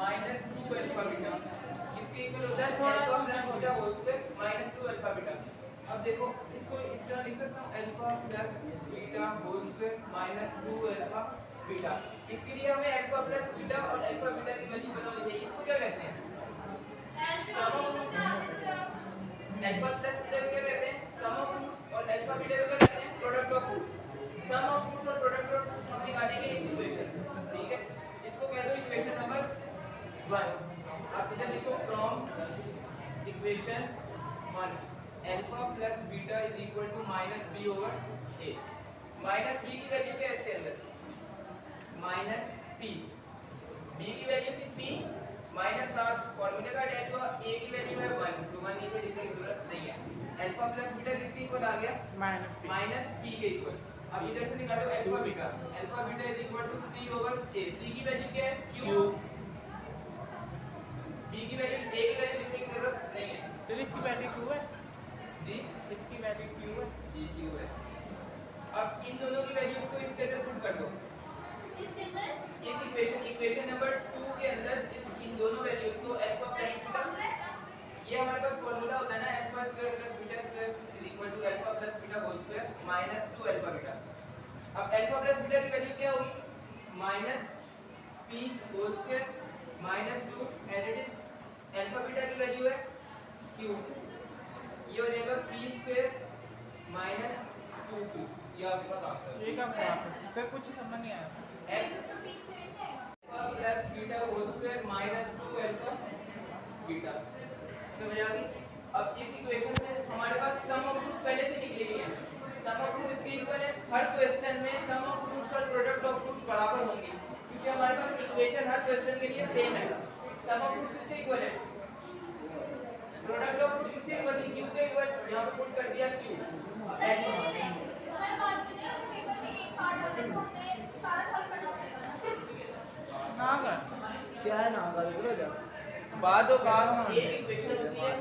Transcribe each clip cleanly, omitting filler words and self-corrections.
Minus 2 alpha beta, इसके equal होता है alpha plus beta whole square minus 2 alpha beta. अब देखो इसको इस तरह लिख सकता हूँ alpha plus beta whole square minus 2 alpha beta. इसके लिए हमें अल्फा प्लस बीटा और अल्फा बीटा की वैल्यू पता होनी चाहिए। इसको क्या कहते हैं? Sum of roots. Alpha plus beta को क्या कहते हैं? Sum of roots. और अल्फा बीटा को क्या कहते हैं? Product of roots. Sum of roots और प्रोडक्ट ऑफ रूट्स हम निकालेंगे इस इक्वेशन, ठीक है? इसको कह दो इक्वेशन नंबर 1। आप इधर लिखो from equation 1 alpha plus beta is equal to minus B over A. Minus B की वैल्यू क्या है इसके अंदर? Minus P. बी की वैल्यू थी पी माइनस 7, फॉर्मूले का अटैच हुआ। ए की वैल्यू है 1, तो 1 नीचे लिखने की जरूरत नहीं है। अल्फा प्लस बीटा किसके इक्वल आ गया? माइनस पी के इक्वल। अब इधर से निकालो alpha beta. Alpha beta is equal to C over A. C की वैल्यू क्या है? क्यू। बी की वैल्यू, ए की वैल्यू लिखने की जरूरत नहीं है। तो इसकी वैल्यू क्यू है जी, इसकी वैल्यू क्यू है जी क्यू है। अब इन दोनों की वैल्यूज को इसके अंदर पुट कर दो। इस इक्वेशन नंबर 2 के अंदर इन दोनों वैल्यूज को अल्फा प्लस बीटा, ये हमारे पास फार्मूला होता है ना alpha square plus beta square is equal to alpha plus beta whole square minus 2 alpha beta. अब अल्फा प्लस बीटा की वैल्यू क्या होगी? Minus p whole square minus 2 and it is alpha beta की value है q। ये हो जाएगा p square minus 2q। ये आपके पास आंसर ये कब हुआ? फिर कुछ समझ नहीं आया। x plus beta whole square minus 2 alpha beta. समझ आ गई? अब इस इक्वेशन से हमारे पास सम ऑफ रूट्स पहले से निकली हुई है। सम ऑफ रूट्स इसके इक्वल है। हर क्वेश्चन में सम ऑफ रूट्स और प्रोडक्ट ऑफ रूट्स बराबर होंगे क्योंकि हमारे पास इक्वेशन हर क्वेश्चन के लिए सेम है। सम ऑफ रूट्स किसके इक्वल है? प्रोडक्ट ऑफ रूट्स किसके इक्वल है? q के इक्वल। यहां पे पुट कर दिया q। क्या है ना अगर बातों का एक इक्वेशन होती है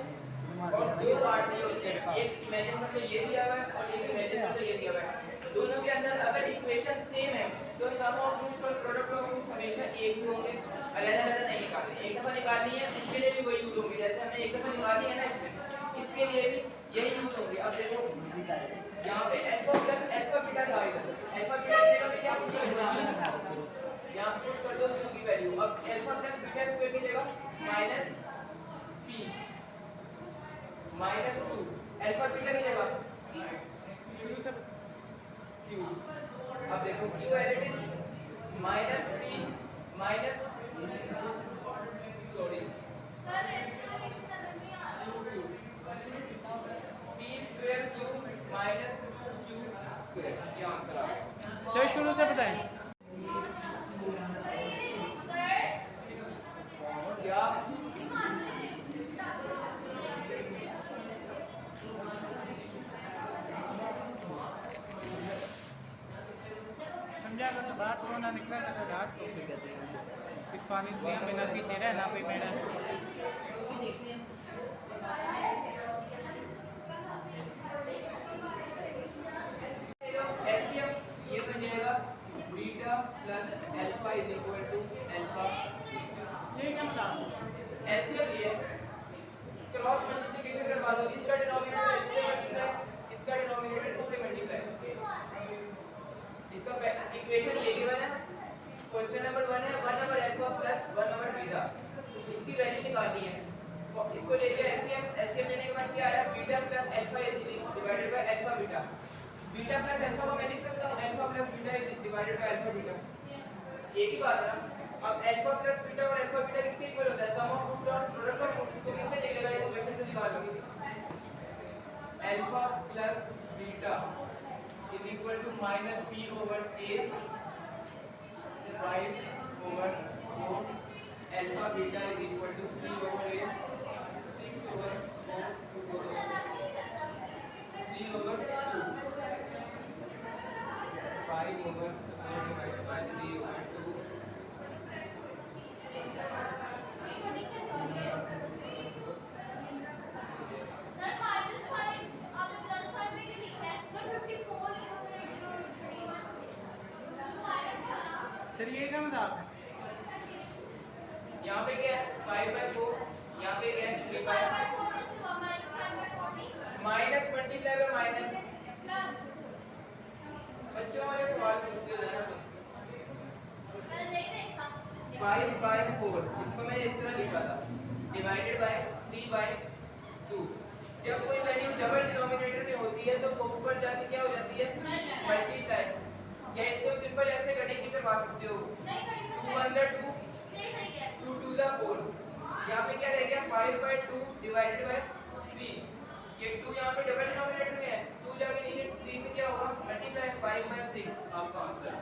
और दो पार्ट नहीं होते हैं। एक इमेजिन कर लो ये दिया हुआ है और एक इमेजिन कर लो ये दिया हुआ है। दोनों के अंदर अगर इक्वेशन सेम है तो सम ऑफ रूट्स और प्रोडक्ट ऑफ रूट्स हमेशा एक ही होंगे, अलग-अलग नहीं निकालने। एक दफा निकालनी है उसके लिए भी वही यूज होंगी। जैसे हमने एक दफा निकालनी है ना इसमें, इसके लिए भी यही यूज होंगे। अब देखो यहां पे अल्फा प्लस अल्फा बीटा था, इधर अल्फा बीटा की जगह पे क्या पुट कर दो? यहां पुट कर दो q की वैल्यू। अब अल्फा प्लस बीटा स्क्वायर की जगह minus p minus 2 alpha beta की जगह शुरू से q। अब देखो q as it is minus p minus sorry p square q minus 2q square. ये आंसर आ गया। चलो शुरू से बताएं। क्या समझा अगर तो बात को ना निकला ना तो रात को भी कहते हैं इस पानी दुनिया में ना कोई तेरा ना कोई मेरा। एलसीएम ये बन जाएगा beta plus alpha is equal to alpha. ये क्या बता एलसीएम ये क्रॉस मल्टीप्लिकेशन करवा दो। इसका डिनोमिनेटर इससे मल्टीप्लाई, इसका डिनोमिनेटर इससे मल्टीप्लाई। इसका इक्वेशन ये गिवन है। क्वेश्चन नंबर 1 है 1 over alpha plus 1 over beta. इसकी वैल्यू निकालनी है। तो इसको ले लिया एलसीएम। एलसीएम लेने के बाद क्या आया? Beta plus alpha is divided by alpha beta. Beta plus alpha को मैं लिख सकता हूं alpha plus beta is divided by alpha beta. एक ही बात है ना। अब अल्फा प्लस बीटा और अल्फा बीटा किसके इक्वल होता है? सम ऑफ रूट्स और प्रोडक्ट ऑफ रूट्स को किससे निकलेगा? ये इक्वेशन से निकाल लो। Alpha plus beta is equal to minus p over a 5 over 4 alpha beta is equal to c over a 6 over 4 3 over 2 5 over 4 divided by 3 over 2। फिर ये क्या बता यहाँ पे क्या है 5/4, यहाँ पे क्या है 3/4 माइनस मल्टीप्लाई बाय माइनस। बच्चों वाले सवाल मुश्किल है ना 5/4 इसको मैंने इस तरह लिखा था डिवाइडेड बाय 3/2। जब कोई वैल्यू डबल डिनोमिनेटर में होती है तो वो ऊपर जाके क्या हो जाती है मल्टीप्लाई। या इसको सिंपल ऐसे कटिंग भी करवा सकते हो 2 1 2 2 2 4। यहाँ पे क्या रह गया 5/2 डिवाइडेड बाय 3। ये 2 यहाँ पे डबल डिनोमिनेटर में है 2 जाके नीचे 3 से क्या होगा मल्टीप्लाई 5/6 आपका आंसर।